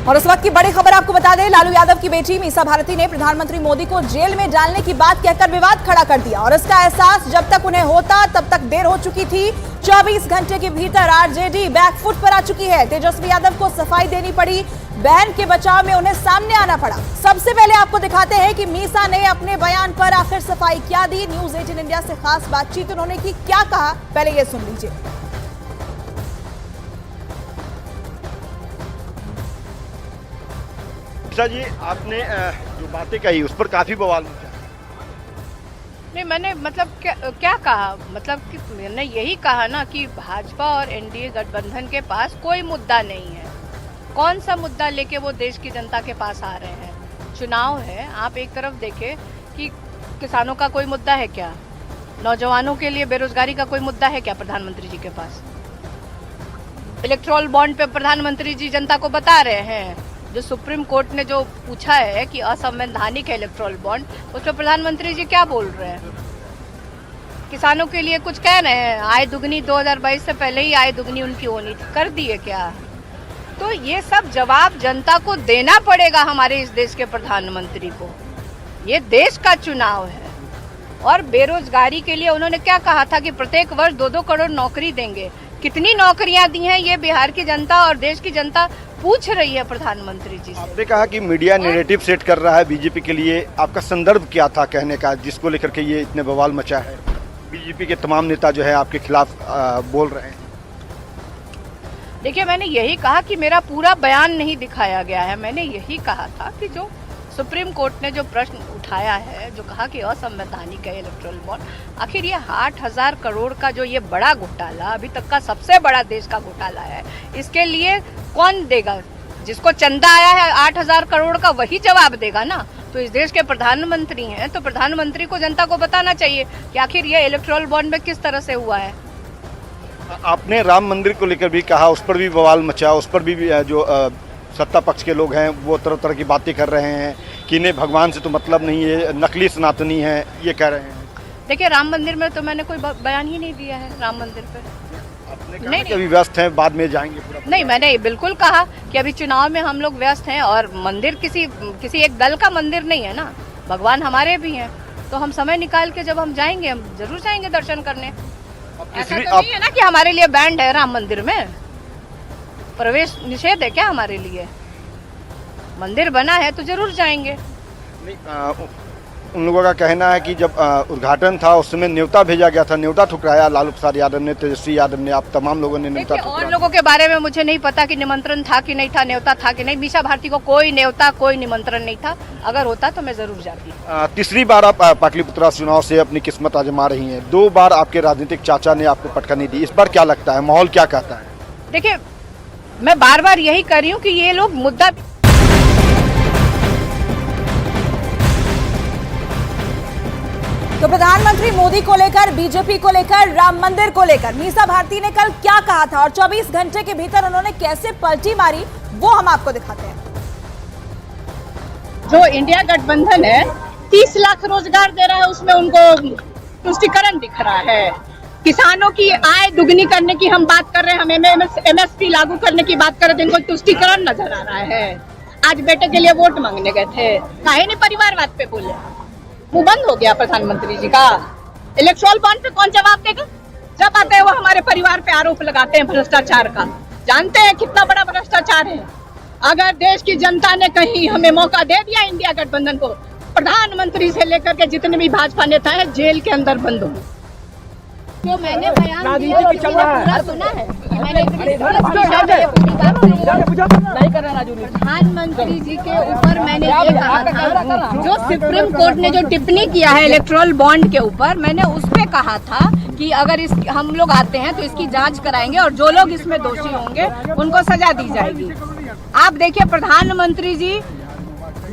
और उस वक्त की बड़ी खबर आपको बता दें, लालू यादव की बेटी मीसा भारती ने प्रधानमंत्री मोदी को जेल में डालने की बात कहकर विवाद खड़ा कर दिया और इसका एहसास जब तक उन्हें होता तब तक देर हो चुकी थी। 24 घंटे के भीतर आरजेडी बैकफुट पर आ चुकी है। तेजस्वी यादव को सफाई देनी पड़ी, बहन के बचाव में उन्हें सामने आना पड़ा। सबसे पहले आपको दिखाते हैं कि मीसा ने अपने बयान पर आखिर सफाई क्या दी। न्यूज 18 इंडिया से खास बातचीत उन्होंने की, क्या कहा, पहले ये सुन लीजिए। जी, आपने जो बातें कही उस पर काफी बवाल मचा। नहीं, मैंने मतलब क्या कहा, मतलब कि मैंने यही कहा ना कि भाजपा और एनडीए गठबंधन के पास कोई मुद्दा नहीं है। कौन सा मुद्दा लेके वो देश की जनता के पास आ रहे हैं? चुनाव है, आप एक तरफ देखें कि किसानों का कोई मुद्दा है क्या? नौजवानों के लिए बेरोजगारी का कोई मुद्दा है क्या प्रधानमंत्री जी के पास? इलेक्ट्रोल बॉन्ड पे प्रधानमंत्री जी जनता को बता रहे हैं। जो सुप्रीम कोर्ट ने जो पूछा है कि असंवैधानिक है इलेक्ट्रोल बॉन्ड, उस पर प्रधानमंत्री जी क्या बोल रहे हैं? किसानों के लिए कुछ कह रहे हैं? आय दुगनी 2022 से पहले ही आय दुगनी उनकी होनी थी, कर दिए क्या? तो ये सब जवाब जनता को देना पड़ेगा हमारे इस देश के प्रधानमंत्री को। ये देश का चुनाव है। और बेरोजगारी के लिए उन्होंने क्या कहा था कि प्रत्येक वर्ष 2-2 करोड़ नौकरी देंगे। कितनी नौकरियां दी हैं ये बिहार की जनता और देश की जनता पूछ रही है प्रधानमंत्री जी से। आपने कहा कि मीडिया नैरेटिव सेट कर रहा है बीजेपी के लिए, आपका संदर्भ क्या था कहने का जिसको लेकर के ये इतने बवाल मचा है? बीजेपी के तमाम नेता जो है आपके खिलाफ बोल रहे हैं। देखिए, मैंने यही कहा कि मेरा पूरा बयान नहीं दिखाया गया है। मैंने यही कहा था कि जो सुप्रीम कोर्ट ने जो प्रश्न उठाया है, जो कहा कि असंवैधानिक है इलेक्ट्रोल बॉन्ड, आखिर ये 8,000 करोड़ का जो ये बड़ा घोटाला, अभी तक का सबसे बड़ा देश का घोटाला है, इसके लिए कौन देगा? जिसको चंदा आया है 8,000 करोड़ का, वही जवाब देगा ना। तो इस देश के प्रधानमंत्री हैं, तो प्रधानमंत्री को जनता को बताना चाहिए कि आखिर ये इलेक्ट्रोल बॉन्ड में किस तरह से हुआ है। आपने राम मंदिर को लेकर भी कहा, उस पर भी बवाल मचा, उस पर भी जो सत्ता पक्ष के लोग हैं वो तरह तरह की बातें कर रहे हैं कि इन्हें भगवान से तो मतलब नहीं है, नकली सनातनी है, ये कह रहे हैं। देखिए, राम मंदिर में तो मैंने कोई बयान ही नहीं दिया है। राम मंदिर पे आपने कहा कि अभी व्यस्त हैं, बाद में जाएंगे पूरा। नहीं, मैंने बिल्कुल कहा कि अभी चुनाव में हम लोग व्यस्त हैं और मंदिर किसी एक दल का मंदिर नहीं है ना, भगवान हमारे भी हैं। तो हम समय निकाल के जब हम जाएंगे, हम जरूर जाएंगे दर्शन करने। ऐसा तो नहीं है ना कि हमारे लिए बैंड है राम मंदिर में, प्रवेश निषेध है क्या हमारे लिए? मंदिर बना है तो जरूर जाएंगे। नहीं, उन लोगों का कहना है कि जब उद्घाटन था उस समय न्योता भेजा गया था, न्योता ठुकराया लालू प्रसाद यादव ने, तेजस्वी यादव ने, आप तमाम लोगों ने न्योता ठुकराया। और लोगों के बारे में मुझे नहीं पता कि निमंत्रण था कि नहीं था, न्योता था कि नहीं। मीसा भारती को कोई न्योता, कोई निमंत्रण नहीं था। अगर होता तो मैं जरूर जाती। तीसरी बार आप पाटलिपुत्रा चुनाव से अपनी किस्मत आजमा रही हैं। 2 बार आपके राजनीतिक चाचा ने आपको पटखनी दी, इस बार क्या लगता है, माहौल क्या कहता है? देखिए, मैं बार बार यही कर रही हूँ कि ये लोग मुद्दा तो प्रधानमंत्री मोदी को लेकर, बीजेपी को लेकर, राम मंदिर को लेकर मीसा भारती ने कल क्या कहा था और 24 घंटे के भीतर उन्होंने कैसे पलटी मारी, वो हम आपको दिखाते हैं। जो इंडिया गठबंधन है 30 लाख रोजगार दे रहा है, उसमें उनको तुष्टिकरण दिख रहा है। किसानों की आय दुगनी करने की हम बात कर रहे हैं, हम MSP लागू करने की बात कर रहे थे, इनको तुष्टिकरण नजर आ रहा है। आज बेटे के लिए वोट मांगने गए थे, काहे नहीं परिवारवाद पे बोले? मुंह बंद हो गया प्रधानमंत्री जी का। इलेक्ट्रोल बॉन्ड पे कौन जवाब देगा? जब आते हैं वो हमारे परिवार पे आरोप लगाते हैं भ्रष्टाचार का। जानते हैं कितना बड़ा भ्रष्टाचार है? अगर देश की जनता ने कहीं हमें मौका दे दिया इंडिया गठबंधन को, प्रधानमंत्री से लेकर के जितने भी भाजपा नेता हैं जेल के अंदर बंद हो। तो मैंने बयान दिया, पूरा सुना है। प्रधानमंत्री जी के ऊपर मैंने ये कहा था, जो सुप्रीम कोर्ट ने जो टिप्पणी किया है इलेक्ट्रोल बॉन्ड के ऊपर, मैंने उस पे कहा था कि अगर हम लोग आते हैं तो इसकी जांच कराएंगे और जो लोग इसमें दोषी होंगे उनको सजा दी जाएगी। आप देखिए, प्रधानमंत्री जी,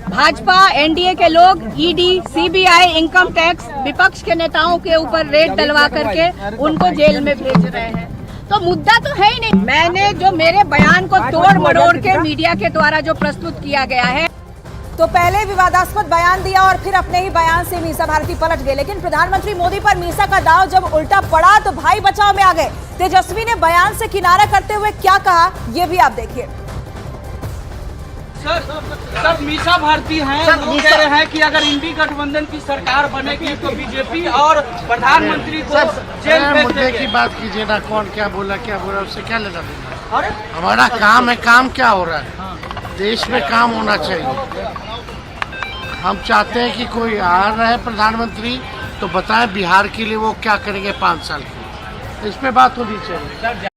भाजपा एनडीए के लोग ईडी, सीबीआई, इनकम टैक्स, विपक्ष के नेताओं के ऊपर रेड डलवा करके उनको जेल में भेज रहे हैं। तो मुद्दा तो है ही नहीं। मैंने जो मेरे बयान को तोड़ मरोड़ के मीडिया के द्वारा जो प्रस्तुत किया गया है, तो पहले विवादास्पद बयान दिया और फिर अपने ही बयान से मीसा भारती पलट गए। लेकिन प्रधानमंत्री मोदी पर मीसा का दाव जब उल्टा पड़ा तो भाई बचाव में आ गए। तेजस्वी ने बयान से किनारा करते हुए क्या कहा, ये भी आप देखिए। सर मीसा भारती हैं, वो कह रहे हैं कि अगर इंडी गठबंधन की सरकार बनेगी तो बीजेपी और प्रधानमंत्री को जेल भेज मुद्दे देंगे। की बात कीजिए ना, कौन क्या बोला उससे क्या लेना देना। हमारा काम है, काम क्या हो रहा है, देश में काम होना चाहिए। हम चाहते हैं कि कोई आ रहे प्रधानमंत्री तो बताएं बिहार के लिए वो क्या करेंगे 5 साल के, इस पे बात होनी चाहिए।